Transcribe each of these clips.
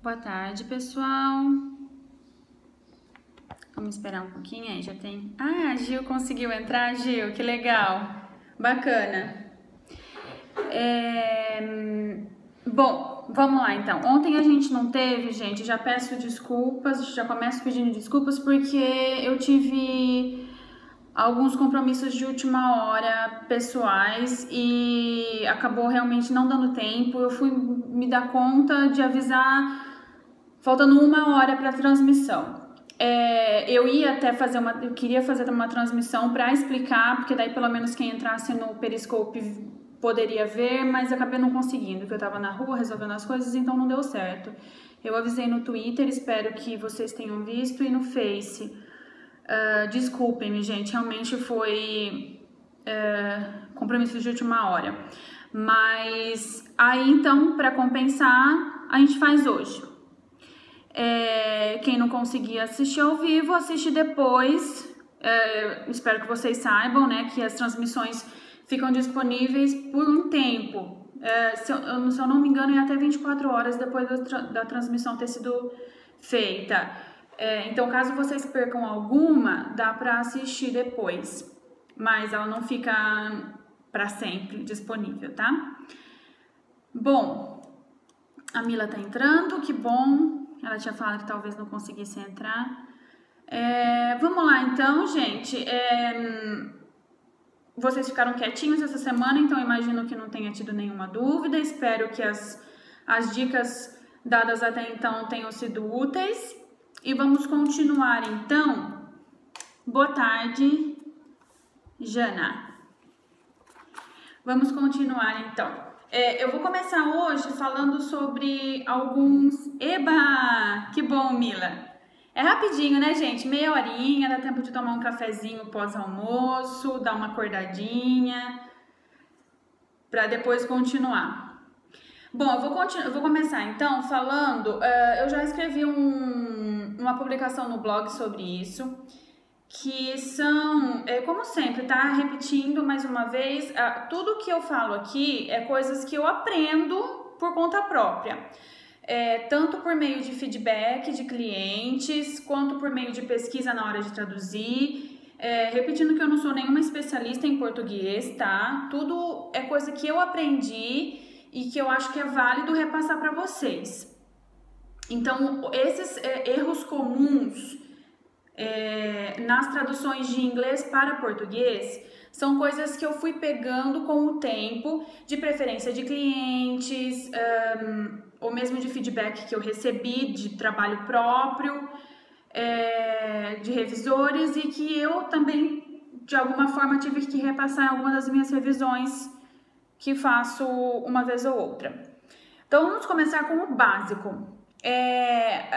Boa tarde, pessoal. Vamos esperar um pouquinho aí, já tem... Ah, a Gil conseguiu entrar, Gil, que legal. Bacana. Bom, vamos lá então. Ontem a gente não teve, gente, já peço desculpas, já começo pedindo desculpas porque eu tive alguns compromissos de última hora pessoais e acabou realmente não dando tempo. Eu fui me dar conta de avisar faltando 1 hora para a transmissão. Eu ia até eu queria fazer uma transmissão para explicar, porque daí pelo menos quem entrasse no Periscope poderia ver, mas acabei não conseguindo, porque eu estava na rua resolvendo as coisas, então não deu certo. Eu avisei no Twitter, espero que vocês tenham visto, e no Face. Desculpem-me, gente, realmente foi compromisso de última hora. Mas aí então, para compensar, a gente faz hoje. Quem não conseguir assistir ao vivo, assiste depois. Espero que vocês saibam, né, que as transmissões ficam disponíveis por um tempo. Se eu não me engano, é até 24 horas depois da transmissão ter sido feita. Então, caso vocês percam alguma, dá para assistir depois. Mas ela não fica para sempre disponível, tá? Bom, a Mila tá entrando, que bom. Ela tinha falado que talvez não conseguisse entrar. Vamos lá então, gente. Vocês ficaram quietinhos essa semana, então imagino que não tenha tido nenhuma dúvida. Espero que as dicas dadas até então tenham sido úteis. E vamos continuar então. Boa tarde, Jana. Vamos continuar então. Eu vou começar hoje falando sobre alguns... Eba! Que bom, Mila! É rapidinho, né, gente? Meia horinha, dá tempo de tomar um cafezinho pós-almoço, dar uma acordadinha, para depois continuar. Bom, eu vou começar então falando... eu já escrevi uma publicação no blog sobre isso, que são, como sempre, tá? Repetindo mais uma vez, tudo que eu falo aqui é coisas que eu aprendo por conta própria. Tanto por meio de feedback de clientes, quanto por meio de pesquisa na hora de traduzir. Repetindo que eu não sou nenhuma especialista em português, tá? Tudo é coisa que eu aprendi e que eu acho que é válido repassar para vocês. Então, esses erros comuns nas traduções de inglês para português são coisas que eu fui pegando com o tempo, de preferência de clientes, ou mesmo de feedback que eu recebi de trabalho próprio, de revisores, e que eu também, de alguma forma, tive que repassar em alguma das minhas revisões que faço uma vez ou outra. Então, vamos começar com o básico.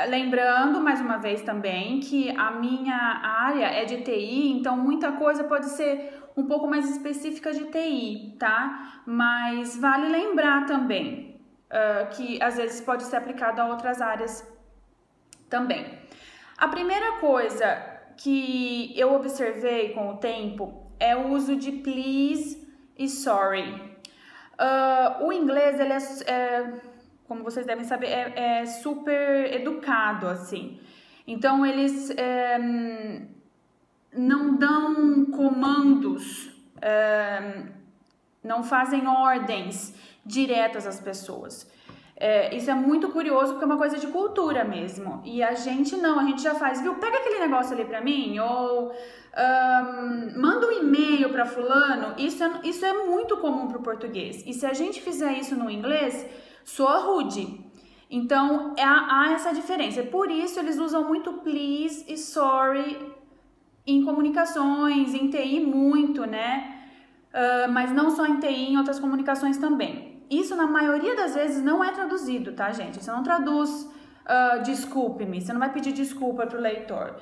Lembrando, mais uma vez também, que a minha área é de TI, então muita coisa pode ser um pouco mais específica de TI, tá? Mas vale lembrar também que às vezes pode ser aplicado a outras áreas também. A primeira coisa que eu observei com o tempo é o uso de please e sorry. O inglês, ele como vocês devem saber, é super educado, assim. Então, eles não dão comandos, não fazem ordens diretas às pessoas. Isso é muito curioso, porque é uma coisa de cultura mesmo. E a gente não, a gente já faz, viu? Pega aquele negócio ali pra mim, ou manda um e-mail pra fulano. Isso é muito comum pro português. E se a gente fizer isso no inglês, soa rude. Então, há essa diferença. Por isso, eles usam muito please e sorry em comunicações, em TI muito, né? Mas não só em TI, em outras comunicações também. Isso, na maioria das vezes, não é traduzido, tá, gente? Você não traduz desculpe-me, você não vai pedir desculpa pro leitor.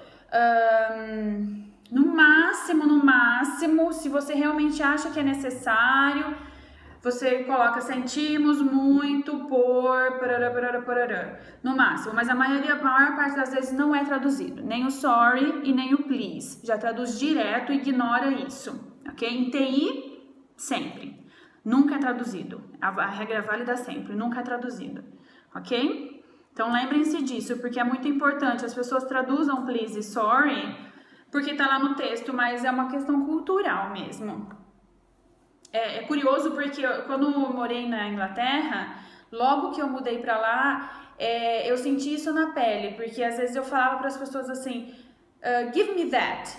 No máximo, se você realmente acha que é necessário, você coloca sentimos muito por parará, no máximo, mas a maior parte das vezes não é traduzido, nem o sorry e nem o please, já traduz direto e ignora isso, ok? Em TI, sempre, nunca é traduzido, a regra é válida sempre, nunca é traduzido, ok? Então lembrem-se disso, porque é muito importante. As pessoas traduzam please e sorry, porque tá lá no texto, mas é uma questão cultural mesmo. É curioso porque quando eu morei na Inglaterra, logo que eu mudei pra lá, eu senti isso na pele, porque às vezes eu falava para as pessoas assim, give me that.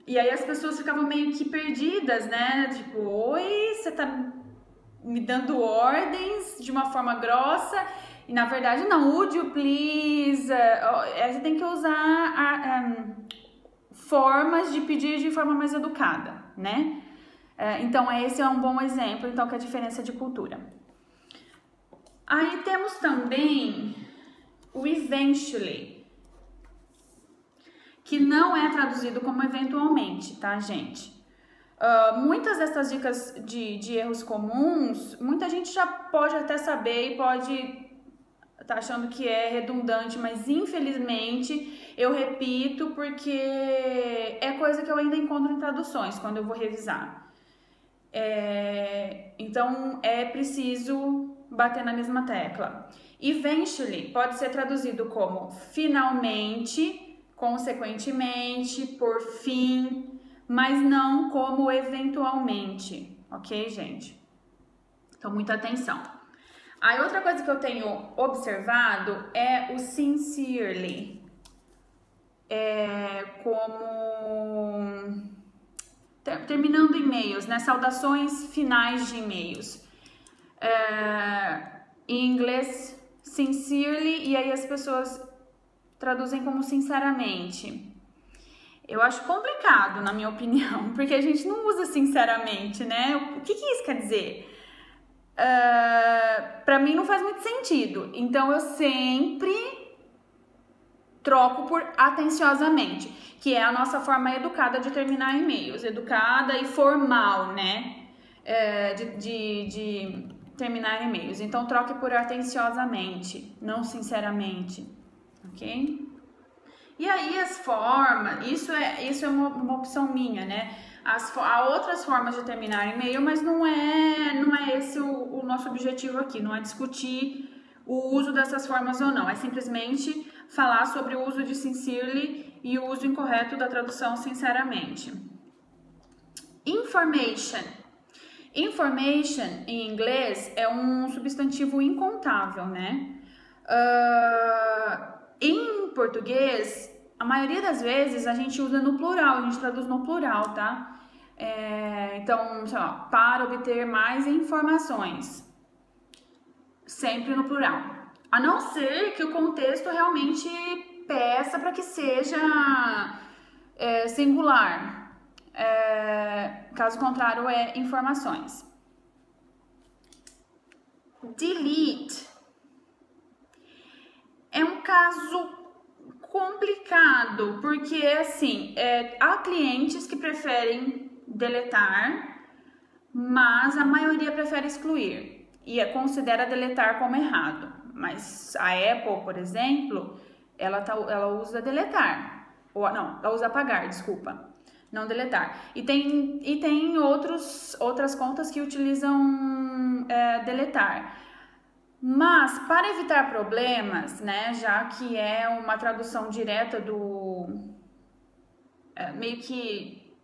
E aí as pessoas ficavam meio que perdidas, né? Tipo, oi, você tá me dando ordens de uma forma grossa. E na verdade não, would you please? Você tem que usar formas de pedir de forma mais educada, né? Então esse é um bom exemplo, então, que é a diferença de cultura. Aí temos também o eventually, que não é traduzido como eventualmente, tá, gente? Muitas dessas dicas de erros comuns, muita gente já pode até saber e pode tá achando que é redundante, mas infelizmente eu repito porque é coisa que eu ainda encontro em traduções quando eu vou revisar. Então é preciso bater na mesma tecla. Eventually pode ser traduzido como finalmente, consequentemente, por fim, mas não como eventualmente, ok, gente? Então, muita atenção. Aí, outra coisa que eu tenho observado é o sincerely, como terminando e-mails, né? Saudações finais de e-mails. Em inglês, sincerely, e aí as pessoas traduzem como sinceramente. Eu acho complicado, na minha opinião, porque a gente não usa sinceramente, né? O que isso quer dizer? Pra mim não faz muito sentido. Então eu sempre troco por atenciosamente, que é a nossa forma educada de terminar e-mails, educada e formal, né? De terminar e-mails. Então troque por atenciosamente, não sinceramente, ok? E aí as formas, isso é uma opção minha, né? Há outras formas de terminar e-mail, mas não é esse o nosso objetivo aqui, não é discutir o uso dessas formas ou não, é simplesmente falar sobre o uso de sincerely e o uso incorreto da tradução sinceramente. Information. Information, em inglês, é um substantivo incontável, né? Em português, a maioria das vezes a gente usa no plural, a gente traduz no plural, tá? Então, sei lá, para obter mais informações. Sempre no plural. A não ser que o contexto realmente peça para que seja singular. Caso contrário, é informações. Delete é um caso complicado, porque assim, há clientes que preferem deletar, mas a maioria prefere excluir e considera deletar como errado. Mas a Apple, por exemplo, ela usa deletar, ela usa apagar, desculpa, não deletar. E tem outras contas que utilizam deletar. Mas, para evitar problemas, né, já que é uma tradução direta meio que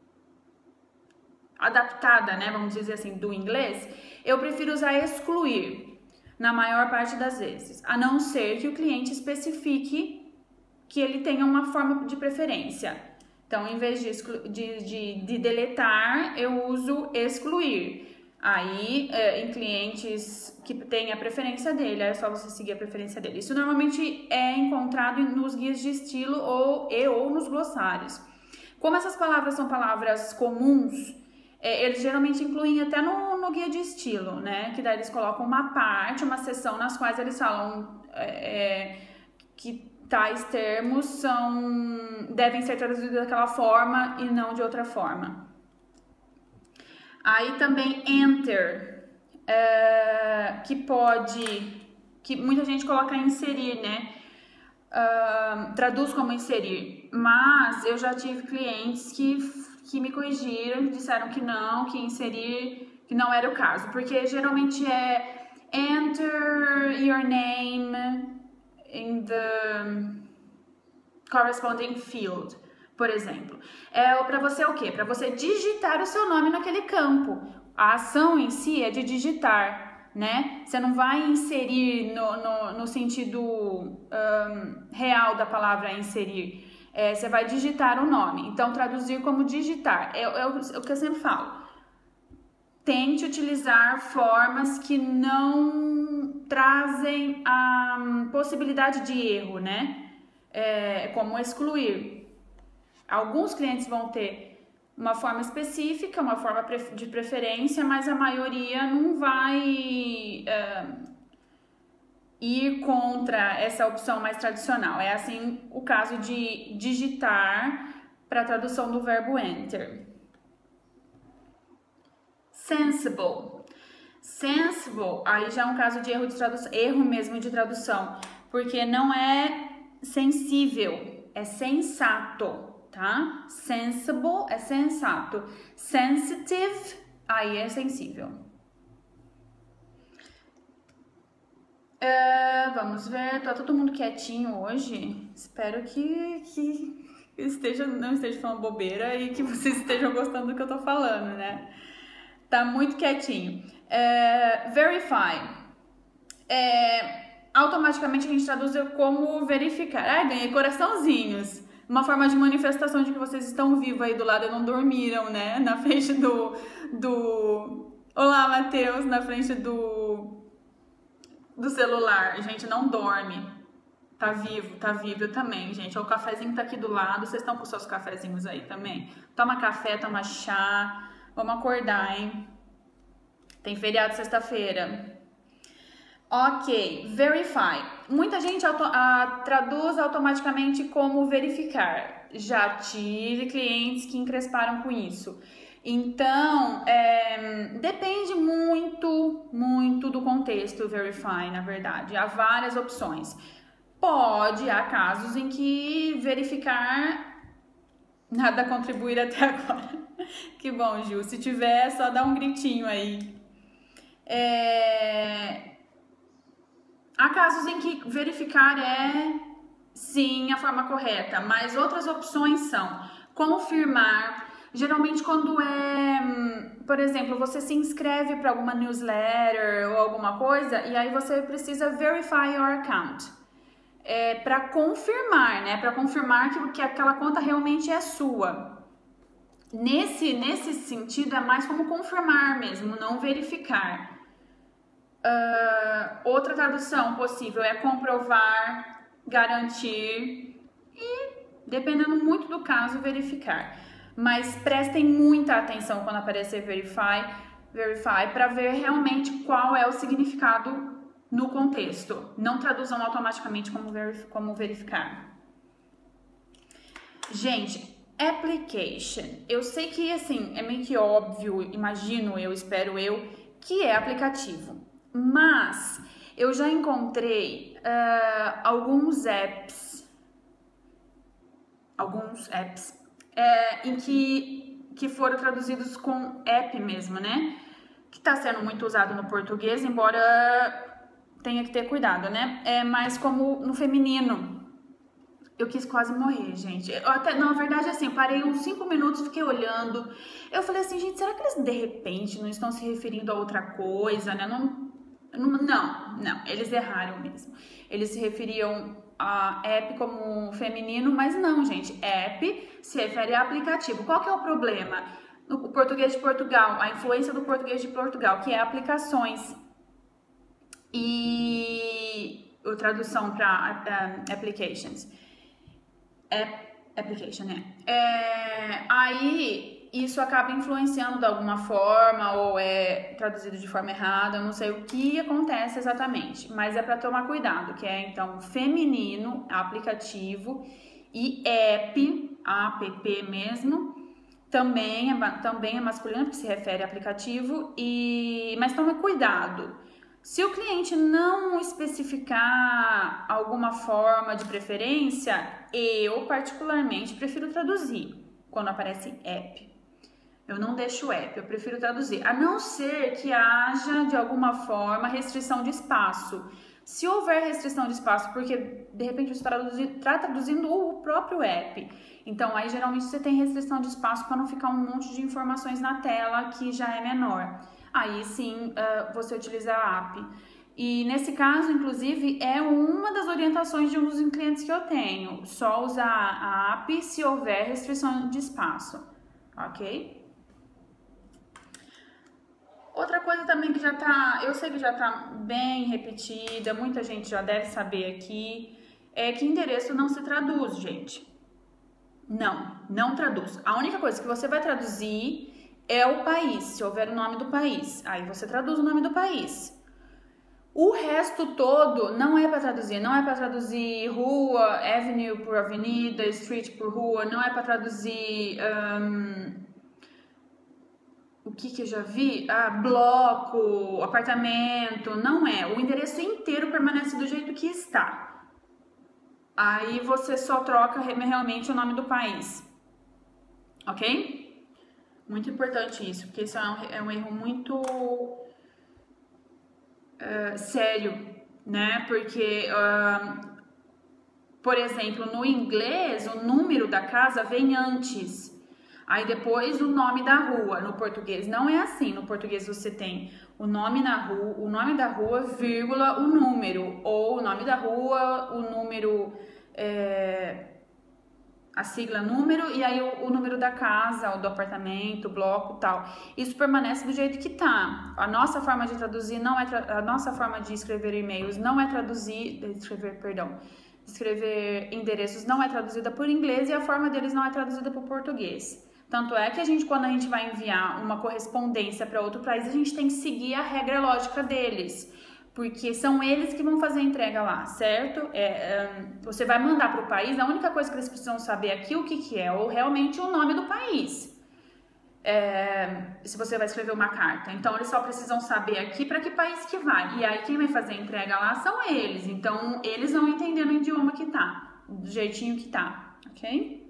adaptada, né, vamos dizer assim, do inglês, eu prefiro usar excluir na maior parte das vezes, a não ser que o cliente especifique que ele tenha uma forma de preferência. Então, em vez de deletar, eu uso excluir. Aí, em clientes que têm a preferência dele, é só você seguir a preferência dele. Isso normalmente é encontrado nos guias de estilo ou nos glossários. Como essas palavras são palavras comuns, eles geralmente incluem até no guia de estilo, né? Que daí eles colocam uma seção nas quais eles falam que tais termos devem ser traduzidos daquela forma e não de outra forma. Aí também enter, que muita gente coloca inserir, né? Traduz como inserir, mas eu já tive clientes que me corrigiram, disseram que inserir, que não era o caso, porque geralmente é enter your name, in the corresponding field, por exemplo. É para você o quê? Para você digitar o seu nome naquele campo. A ação em si é de digitar, né? Você não vai inserir no sentido real da palavra inserir. Você vai digitar o nome. Então, traduzir como digitar. É o que eu sempre falo. Tente utilizar formas que não trazem a possibilidade de erro, né? Como excluir. Alguns clientes vão ter uma forma específica, uma forma de preferência, mas a maioria não vai ir contra essa opção mais tradicional. É assim o caso de digitar para a tradução do verbo enter. Sensible. Sensible, aí já é um caso de erro de tradução, erro mesmo de tradução, porque não é sensível, é sensato, tá? Sensible é sensato. Sensitive, aí é sensível. Vamos ver, tá todo mundo quietinho hoje? Espero que não esteja falando bobeira e que vocês estejam gostando do que eu tô falando, né? Tá muito quietinho. Verify. Automaticamente a gente traduz como verificar. Ganhei coraçãozinhos. Uma forma de manifestação de que vocês estão vivos aí do lado e não dormiram, né? Na frente do... Olá, Matheus. Na frente do celular. A gente não dorme. Tá vivo eu também, gente. O cafezinho tá aqui do lado. Vocês estão com seus cafezinhos aí também? Toma café, toma chá. Vamos acordar, hein? Tem feriado sexta-feira. Ok, verify. Muita gente traduz automaticamente como verificar. Já tive clientes que encresparam com isso. Então, depende muito do contexto verify, na verdade. Há várias opções. Há casos em que verificar nada contribuir até agora. Que bom, Gil. Se tiver, só dá um gritinho aí. Há casos em que verificar sim, a forma correta, mas outras opções são confirmar. Geralmente quando por exemplo, você se inscreve para alguma newsletter ou alguma coisa e aí você precisa verify your account. Para confirmar, né? Para confirmar que aquela conta realmente é sua. Nesse sentido, é mais como confirmar mesmo, não verificar. Outra tradução possível é comprovar, garantir e, dependendo muito do caso, verificar. Mas prestem muita atenção quando aparecer verify para ver realmente qual é o significado no contexto. Não traduzam automaticamente como verificar. Gente, application. Eu sei que, assim, é meio que óbvio, imagino eu, espero eu, que é aplicativo. Mas eu já encontrei alguns apps em que foram traduzidos com app mesmo, né? Que tá sendo muito usado no português, embora tenha que ter cuidado, né? Mas como no feminino. Eu quis quase morrer, gente. Na verdade, assim, eu parei uns 5 minutos, fiquei olhando. Eu falei assim, gente, será que eles de repente não estão se referindo a outra coisa, né? Não, eles erraram mesmo. Eles se referiam a app como feminino, mas não, gente. App se refere a aplicativo. Qual que é o problema? No português de Portugal, a influência do português de Portugal, que é aplicações. E a tradução para applications. Application, né? Aí isso acaba influenciando de alguma forma ou é traduzido de forma errada, eu não sei o que acontece exatamente, mas é para tomar cuidado, que é então feminino, aplicativo, e app mesmo, também é masculino, porque se refere a aplicativo, mas tome cuidado. Se o cliente não especificar alguma forma de preferência, eu particularmente prefiro traduzir quando aparece app. Eu não deixo app, eu prefiro traduzir. A não ser que haja, de alguma forma, restrição de espaço. Se houver restrição de espaço, porque de repente você está traduzindo o próprio app, então aí geralmente você tem restrição de espaço para não ficar um monte de informações na tela que já é menor. Aí sim você utiliza a app. E nesse caso, inclusive, é uma das orientações de um dos clientes que eu tenho. Só usar a app se houver restrição de espaço, ok? Outra coisa também que eu sei que já tá bem repetida, muita gente já deve saber aqui, é que endereço não se traduz, gente. Não traduz. A única coisa que você vai traduzir é o país, se houver o nome do país. Aí você traduz o nome do país. O resto todo não é para traduzir. Não é para traduzir rua, avenue por avenida, street por rua. Não é para traduzir... o que eu já vi? Bloco, apartamento. Não é. O endereço inteiro permanece do jeito que está. Aí você só troca realmente o nome do país. Ok? Muito importante isso, porque isso é um erro muito sério, né? Porque, por exemplo, no inglês, o número da casa vem antes. Aí depois o nome da rua. No português não é assim. No português você tem o nome da rua, vírgula, o número. Ou o nome da rua, o número, a sigla número, e aí o número da casa, ou do apartamento, bloco, tal. Isso permanece do jeito que tá. A nossa forma de traduzir não é... a nossa forma de escrever e-mails não é escrever endereços não é traduzida por inglês e a forma deles não é traduzida por português. Tanto é que quando a gente vai enviar uma correspondência para outro país, a gente tem que seguir a regra lógica deles, porque são eles que vão fazer a entrega lá, certo? Você vai mandar para o país, a única coisa que eles precisam saber aqui o que é, ou realmente o nome do país. Se você vai escrever uma carta. Então, eles só precisam saber aqui para que país que vai. E aí, quem vai fazer a entrega lá são eles. Então, eles vão entender no idioma que tá, do jeitinho que tá, ok?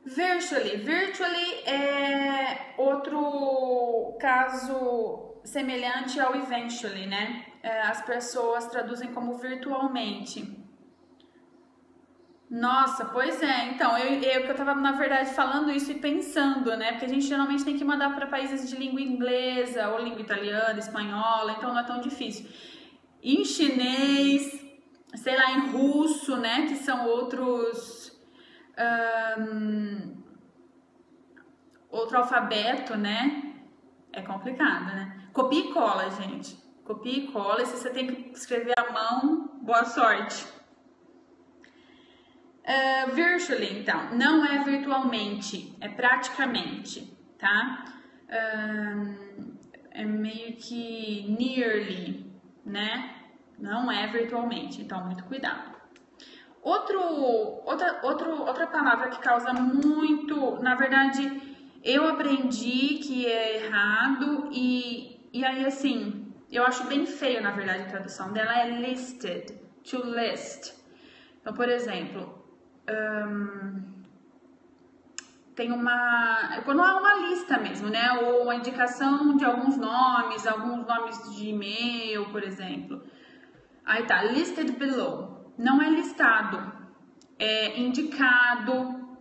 Virtually é outro caso semelhante ao eventually, né? As pessoas traduzem como virtualmente. Nossa, pois é. Então, eu tava, na verdade, falando isso e pensando, né? Porque a gente geralmente tem que mandar para países de língua inglesa ou língua italiana, espanhola, então não é tão difícil. Em chinês, sei lá, em russo, né? Que são outro alfabeto, né? É complicado, né? Copia e cola, gente. Copia e cola. E se você tem que escrever à mão, boa sorte. Virtually, então, não é virtualmente, é praticamente, tá? É meio que nearly, né? Não é virtualmente, então muito cuidado. Outra palavra que causa muito, na verdade, eu aprendi que é errado e aí assim, eu acho bem feio, na verdade, a tradução dela é listed, to list. Então, por exemplo, tem quando há uma lista mesmo, né? Ou uma indicação de alguns nomes de e-mail, por exemplo. Aí tá, listed below. Não é listado, é indicado,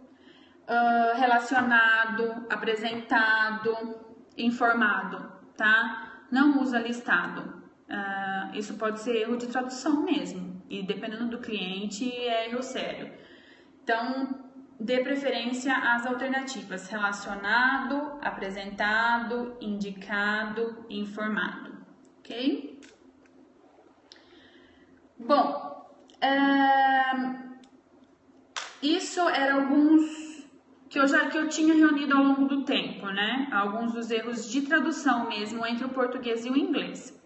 relacionado, apresentado, informado, tá? Não usa listado. Isso pode ser erro de tradução mesmo. E dependendo do cliente, é erro sério. Então, dê preferência às alternativas: relacionado, apresentado, indicado, informado. Ok? Bom, isso eram alguns que eu tinha reunido ao longo do tempo, né? Alguns dos erros de tradução mesmo entre o português e o inglês.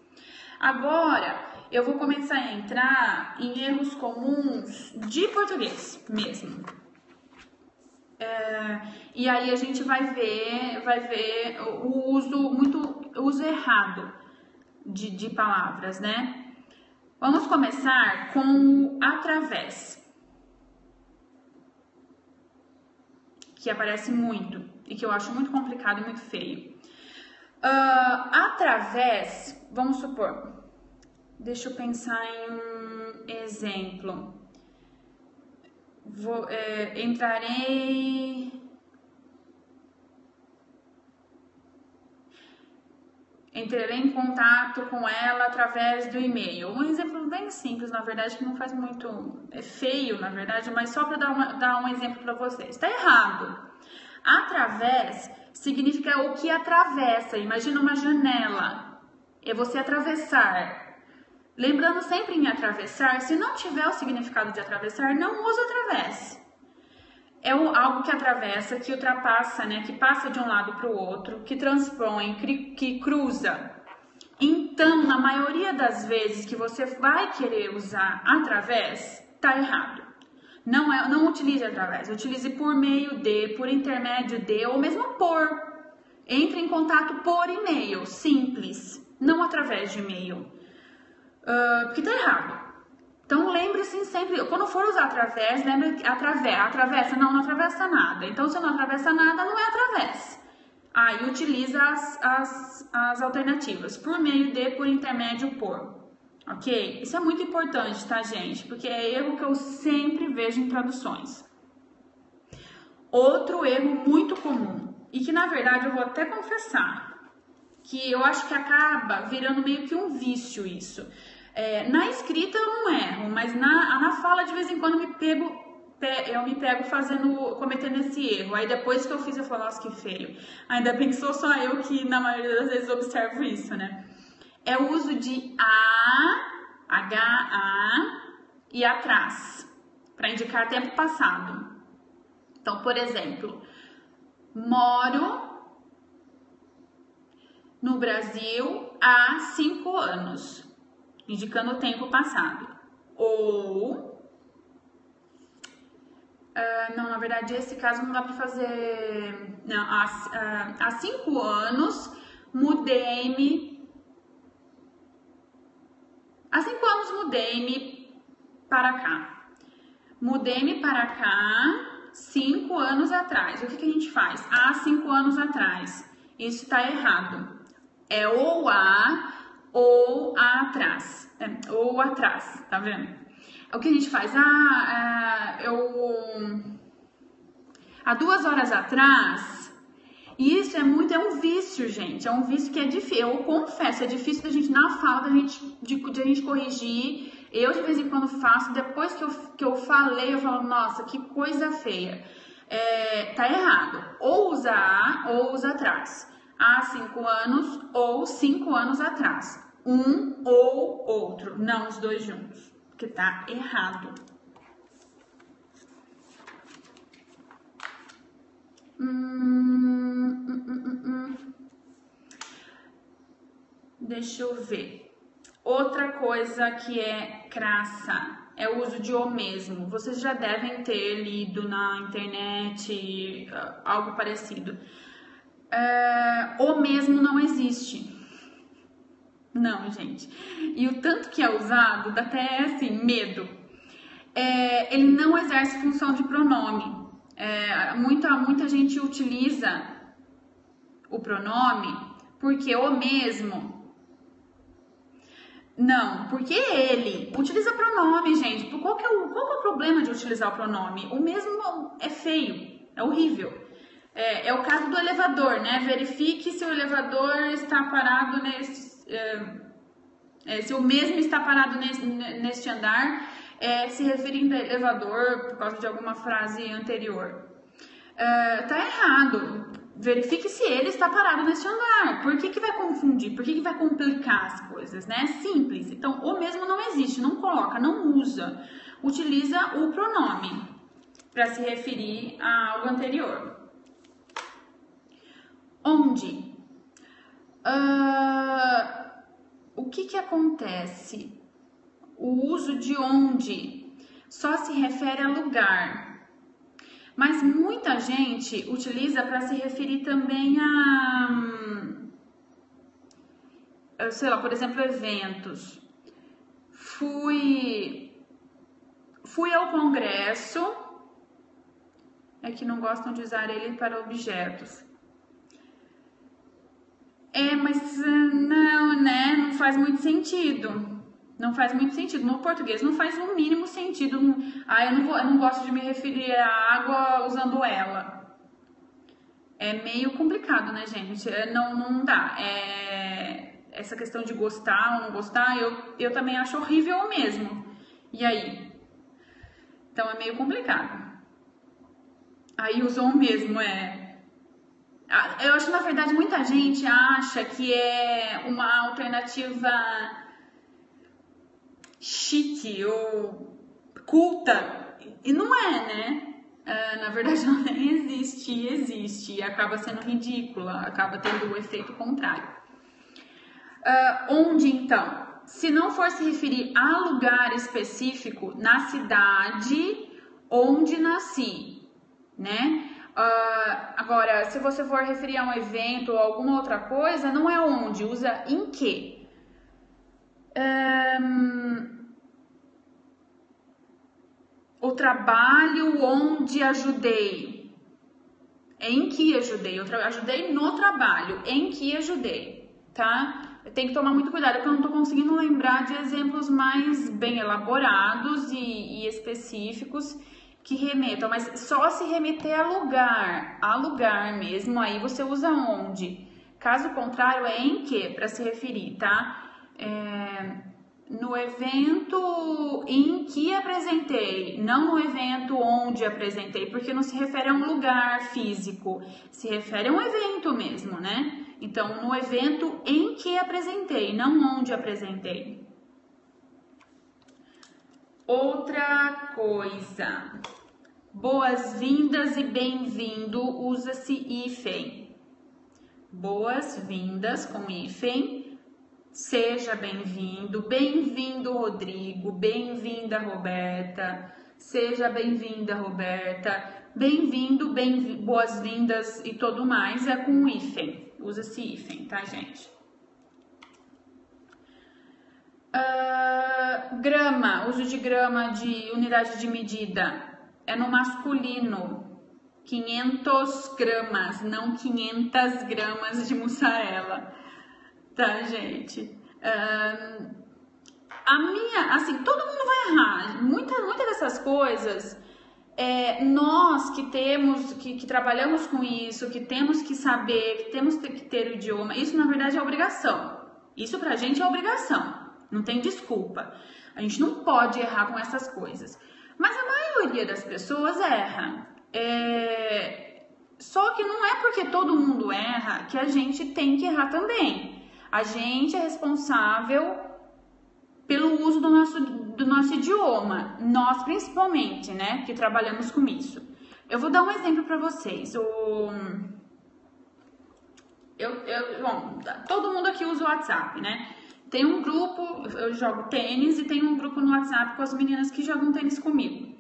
Agora, eu vou começar a entrar em erros comuns de português mesmo. E aí a gente vai ver o uso errado de palavras, né? Vamos começar com o através, que aparece muito e que eu acho muito complicado e muito feio. Através, vamos supor, Deixa eu pensar em um exemplo. Entrarei em contato com ela através do e-mail. Um exemplo bem simples, na verdade, que não faz muito... É feio, na verdade, mas só para dar um exemplo para vocês. Está errado. Através significa o que atravessa. Imagina uma janela. É você atravessar. Lembrando sempre em atravessar, se não tiver o significado de atravessar, não usa através. É algo que atravessa, que ultrapassa, né? Que passa de um lado para o outro, que transpõe, que cruza. Então, na maioria das vezes que você vai querer usar através, tá errado. Não utilize através, utilize por meio de, por intermédio de, ou mesmo por. Entre em contato por e-mail, simples, não através de e-mail. Porque tá errado. Então lembre-se sempre, quando for usar através, lembre que atravessa, não atravessa nada. Então se não atravessa nada, não é através. Aí utiliza as alternativas, por meio de, por intermédio, por. Ok? Isso é muito importante, tá, gente? Porque é erro que eu sempre vejo em traduções. Outro erro muito comum, e que na verdade eu vou até confessar, que eu acho que acaba virando meio que um vício isso. Na escrita eu não erro, mas na fala de vez em quando eu me pego cometendo esse erro. Aí depois que eu fiz eu falo, nossa, que feio. Ainda bem que sou só eu que na maioria das vezes observo isso, né? É o uso de HA e atrás, para indicar tempo passado. Então, por exemplo, moro no Brasil há 5 anos. Indicando o tempo passado. Ou... não, na verdade, esse caso não dá para fazer... Não, há 5 anos mudei-me... Há 5 anos mudei-me para cá. Mudei-me para cá 5 anos atrás. O que a gente faz? Há 5 anos atrás. Isso está errado. É ou há... ou atrás, ou atrás, tá vendo? O que a gente faz? Há 2 horas atrás, e isso é um vício, gente, é um vício que é difícil, eu confesso, é difícil da gente, na fala, de a gente corrigir. Eu de vez em quando faço, depois que eu falei, eu falo, nossa, que coisa feia. Tá errado, ou usa a, ou usa atrás. Há 5 anos ou 5 anos atrás. Um ou outro, não os dois juntos, porque tá errado. Deixa eu ver. Outra coisa que é crassa é o uso de o mesmo. Vocês já devem ter lido na internet algo parecido. O mesmo não existe. Não, gente. E o tanto que é usado dá até assim, medo. Ele não exerce função de pronome. Muita gente utiliza o pronome porque o mesmo. Não, porque ele utiliza pronome, gente. Qual que é o problema de utilizar o pronome? O mesmo é feio, é horrível. É o caso do elevador, né? Verifique se o elevador está parado se o mesmo está parado neste andar, se referindo a elevador por causa de alguma frase anterior. Tá errado. Verifique se ele está parado neste andar. Por que vai confundir? Por que vai complicar as coisas, né? Simples. Então, o mesmo não existe, não coloca, não usa. Utiliza o pronome para se referir a algo anterior. Onde? O que acontece? O uso de onde só se refere a lugar. Mas muita gente utiliza para se referir também a, sei lá, por exemplo, eventos. Fui ao congresso, é que não gostam de usar ele para objetos. Mas não, né? Não faz muito sentido. Não faz muito sentido. No português não faz o mínimo sentido. Eu não gosto de me referir à água usando ela. É meio complicado, né, gente? Não dá. Essa questão de gostar ou não gostar, eu também acho horrível mesmo. E aí? Então é meio complicado. Aí usou mesmo, Eu acho que, na verdade, muita gente acha que é uma alternativa chique ou culta. E não é, né? Na verdade, não nem existe. E acaba sendo ridícula, acaba tendo o efeito contrário. Onde, então? Se não for se referir a lugar específico, na cidade onde nasci, né? Agora, se você for referir a um evento ou alguma outra coisa, não é onde, usa em que. O trabalho onde ajudei. Em que ajudei? Eu ajudei no trabalho. Em que ajudei, tá? Tem que tomar muito cuidado, porque eu não tô conseguindo lembrar de exemplos mais bem elaborados e específicos que remetam, mas só se remeter a lugar mesmo, aí você usa onde. Caso contrário, é em que para se referir, tá? No evento em que apresentei, não no evento onde apresentei, porque não se refere a um lugar físico, se refere a um evento mesmo, né? Então, no evento em que apresentei, não onde apresentei. Outra coisa, boas-vindas e bem-vindo, usa-se hífen. Boas-vindas com hífen, seja bem-vindo, bem-vindo Rodrigo, bem-vinda Roberta, seja bem-vinda Roberta, bem-vindo, boas-vindas e tudo mais é com hífen, usa-se hífen, tá, gente? Grama, uso de grama de unidade de medida, é no masculino, 500 gramas, não 500 gramas de mussarela, tá, gente? Assim, todo mundo vai errar, muita dessas coisas, nós que temos, que trabalhamos com isso, que temos que saber, que temos que ter o idioma, isso na verdade é obrigação, isso pra gente é obrigação. Não tem desculpa. A gente não pode errar com essas coisas. Mas a maioria das pessoas erra. Só que não é porque todo mundo erra que a gente tem que errar também. A gente é responsável pelo uso do nosso idioma. Nós, principalmente, né? Que trabalhamos com isso. Eu vou dar um exemplo para vocês. Bom, todo mundo aqui usa o WhatsApp, né? Tem um grupo, eu jogo tênis e tem um grupo no WhatsApp com as meninas que jogam tênis comigo.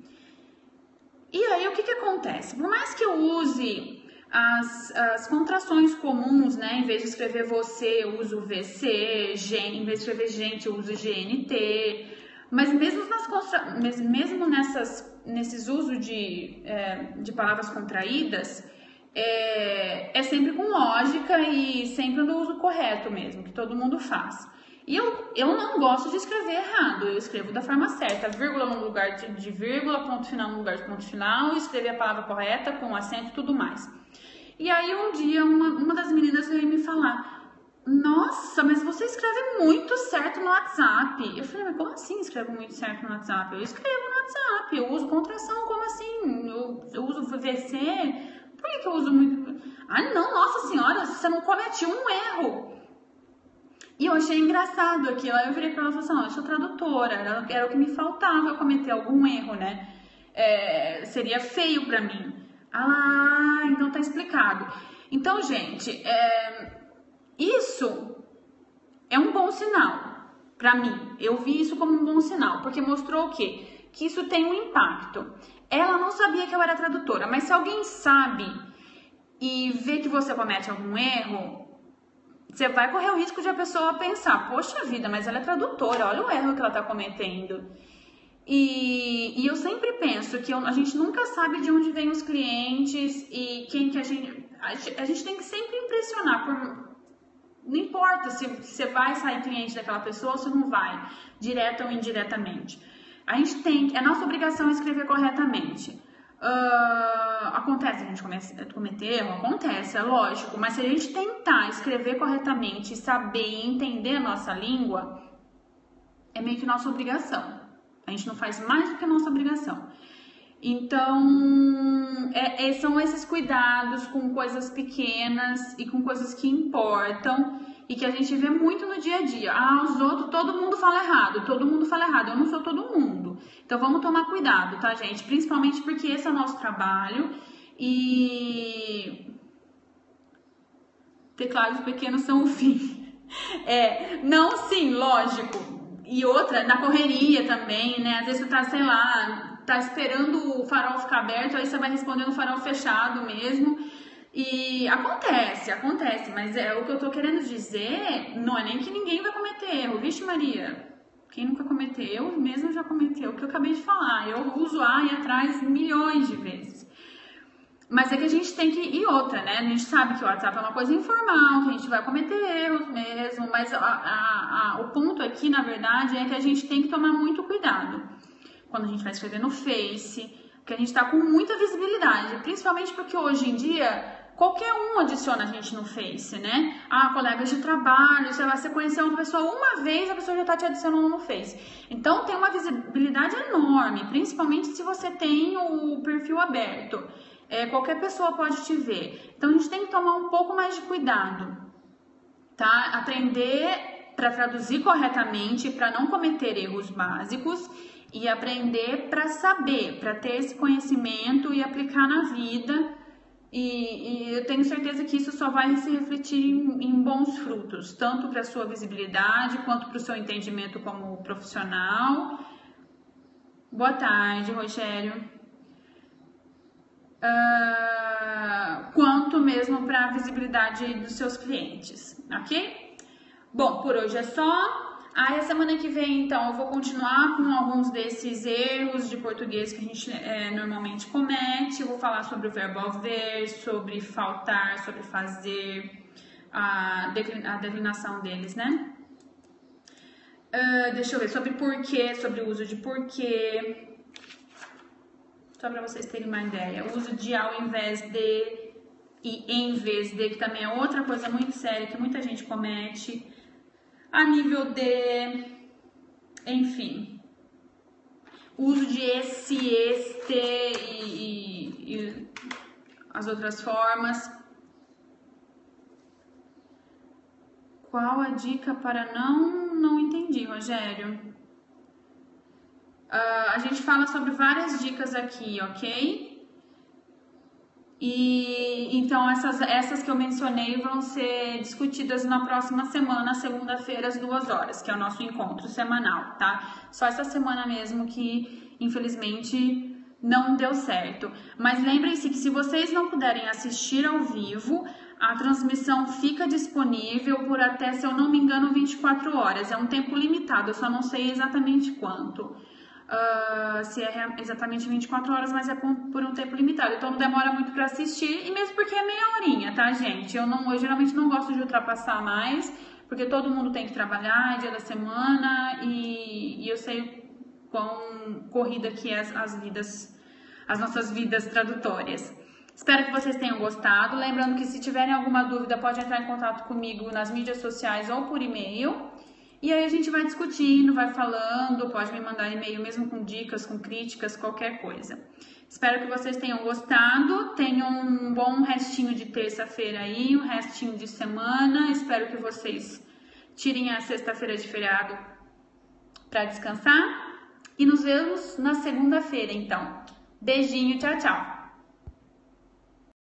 E aí, o que acontece? Por mais que eu use as contrações comuns, né? Em vez de escrever você, eu uso VC, em vez de escrever gente, eu uso GNT. Mas mesmo nesses usos de palavras contraídas, é sempre com lógica e sempre no uso correto mesmo, que todo mundo faz. E eu não gosto de escrever errado, eu escrevo da forma certa, vírgula no lugar de vírgula, ponto final no lugar de ponto final, escrever a palavra correta, com acento e tudo mais. E aí um dia uma das meninas veio me falar, nossa, mas você escreve muito certo no WhatsApp. Eu falei, mas como assim escrevo muito certo no WhatsApp? Eu escrevo no WhatsApp, eu uso contração, como assim? Eu uso VC, por que eu uso muito? Ah, não, nossa senhora, você não comete um erro. E eu achei engraçado aquilo, aí eu virei pra ela e falei assim, não, eu sou tradutora, era o que me faltava eu cometer algum erro, né? Seria feio pra mim. Então tá explicado. Então, gente, isso é um bom sinal pra mim. Eu vi isso como um bom sinal, porque mostrou o quê? Que isso tem um impacto. Ela não sabia que eu era tradutora, mas se alguém sabe e vê que você comete algum erro, você vai correr o risco de a pessoa pensar, poxa vida, mas ela é tradutora, olha o erro que ela está cometendo. E eu sempre penso que a gente nunca sabe de onde vêm os clientes e quem que a gente tem que sempre impressionar, não importa se você vai sair cliente daquela pessoa ou se não vai, direta ou indiretamente. A gente é nossa obrigação escrever corretamente. Acontece a gente cometer erro, acontece, é lógico, mas se a gente tentar escrever corretamente e saber e entender a nossa língua, é meio que nossa obrigação. A gente não faz mais do que a nossa obrigação. Então, são esses cuidados com coisas pequenas e com coisas que importam e que a gente vê muito no dia a dia. Os outros, todo mundo fala errado, eu não sou todo mundo. Então, vamos tomar cuidado, tá, gente? Principalmente porque esse é o nosso trabalho e teclados pequenos são o fim. Não, sim, lógico. E outra, na correria também, né? Às vezes você tá, sei lá, tá esperando o farol ficar aberto, aí você vai respondendo o farol fechado mesmo. E acontece, mas o que eu tô querendo dizer não é nem que ninguém vai cometer erro. Vixe Maria, quem nunca cometeu? Eu mesmo já cometeu, o que eu acabei de falar. Eu uso A e atrás milhões de vezes. Mas é que a gente tem que... E outra, né? A gente sabe que o WhatsApp é uma coisa informal, que a gente vai cometer erros mesmo, mas o ponto aqui, na verdade, é que a gente tem que tomar muito cuidado quando a gente vai escrever no Face, porque a gente tá com muita visibilidade, principalmente porque hoje em dia qualquer um adiciona a gente no Face, né? Colegas de trabalho, você conheceu uma pessoa uma vez, a pessoa já tá te adicionando no Face. Então tem uma visibilidade enorme, principalmente se você tem o perfil aberto. Qualquer pessoa pode te ver. Então a gente tem que tomar um pouco mais de cuidado, tá? Aprender para traduzir corretamente, para não cometer erros básicos e aprender para saber, para ter esse conhecimento e aplicar na vida. E eu tenho certeza que isso só vai se refletir em bons frutos, tanto para a sua visibilidade quanto para o seu entendimento como profissional. Boa tarde, Rogério. Quanto mesmo para a visibilidade dos seus clientes, ok? Bom, por hoje é só. A semana que vem, então, eu vou continuar com alguns desses erros de português que a gente normalmente comete. Eu vou falar sobre o verbo haver, sobre faltar, sobre fazer, a declinação deles, né? Deixa eu ver, sobre porquê, sobre o uso de porquê. Só para vocês terem uma ideia. O uso de ao invés de e em vez de, que também é outra coisa muito séria que muita gente comete. A nível de, enfim, o uso de esse, este e as outras formas. Qual a dica para não entendi, Rogério? A gente fala sobre várias dicas aqui, ok? E então essas que eu mencionei vão ser discutidas na próxima semana, segunda-feira, às 2 horas, que é o nosso encontro semanal, tá? Só essa semana mesmo que, infelizmente, não deu certo. Mas lembrem-se que se vocês não puderem assistir ao vivo, a transmissão fica disponível por até, se eu não me engano, 24 horas. É um tempo limitado, eu só não sei exatamente quanto. Se é exatamente 24 horas, mas é por um tempo limitado, então não demora muito para assistir, e mesmo porque é meia horinha, tá, gente? Eu geralmente não gosto de ultrapassar mais, porque todo mundo tem que trabalhar, é dia da semana, e eu sei quão corrida que é as nossas vidas tradutórias. Espero que vocês tenham gostado, lembrando que se tiverem alguma dúvida pode entrar em contato comigo nas mídias sociais ou por e-mail. E aí a gente vai discutindo, vai falando, pode me mandar e-mail mesmo com dicas, com críticas, qualquer coisa. Espero que vocês tenham gostado, tenham um bom restinho de terça-feira aí, um restinho de semana. Espero que vocês tirem a sexta-feira de feriado para descansar. E nos vemos na segunda-feira, então. Beijinho, tchau, tchau!